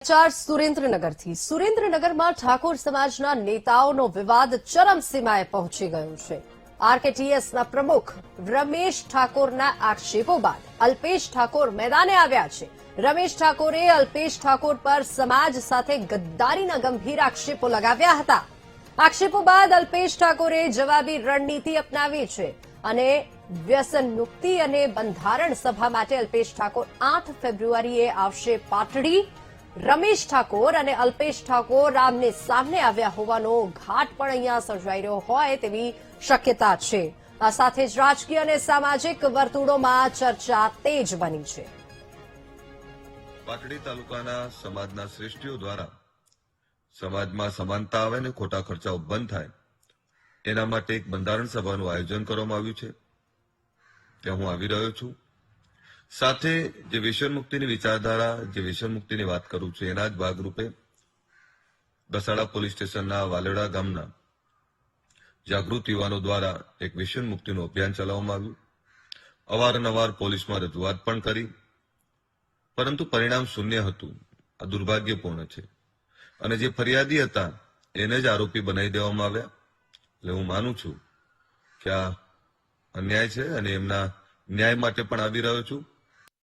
સુરેન્દ્રનગરથી સુરેન્દ્રનગરમાં ઠાકોર સમાજના નેતાઓનો વિવાદ ચરમસીમાએ પહોંચી ગયો છે। આરકેટીએસના પ્રમુખ રમેશ ઠાકોરના આક્ષેપો બાદ અલ્પેશ ઠાકોર મેદાને આવ્યા છે। રમેશ ઠાકોરે અલ્પેશ ઠાકોર પર સમાજ સાથે ગદ્દારીના ગંભીર આક્ષેપો લગાવ્યા હતા। આક્ષેપો બાદ અલ્પેશ ઠાકોરે જવાબી રણનીતિ અપનાવી છે અને વ્યસન મુક્તિ અને બંધારણ સભા માટે અલ્પેશ ઠાકોર 8 ફેબ્રુઆરીએ આવશે પાટડી। રમેશ ઠાકોર અને અલ્પેશ ઠાકોર આમને સામને આવ્યા હોવાનો ઘાટ પણ અહીંયા સર્જાઈ રહ્યો હોય તેવી શક્યતા છે। આ સાથે જ રાજકીય અને સામાજિક વર્તુળોમાં ચર્ચા તેજ બની છે। પાટડી તાલુકાના સમાજના શ્રેષ્ઠીઓ દ્વારા સમાજમાં સમાનતા આવે અને ખોટા ખર્ચાઓ બંધ થાય એના માટે એક બંધારણ સભાનું આયોજન કરવામાં આવ્યું છે। ત્યાં હું આવી રહ્યો છું। સાથે જે વ્યસન મુક્તિની વિચારધારા, જે વ્યસન મુક્તિની વાત કરું છું એના જ ભાગરૂપે બસાડા પોલીસ સ્ટેશનના વાલેડા ગામના જાગૃત યુવાનો દ્વારા એક વ્યસન મુક્તિનું અભિયાન ચલાવવામાં આવ્યું। અવારનવાર પોલીસમાં રજૂઆત પણ કરી, પરંતુ પરિણામ શૂન્ય હતું। આ દુર્ભાગ્યપૂર્ણ છે અને જે ફરિયાદી હતા એને જ આરોપી બનાવી દેવામાં આવ્યા। એટલે હું માનું છું કે આ અન્યાય છે અને એમના ન્યાય માટે પણ આવી રહ્યો છું।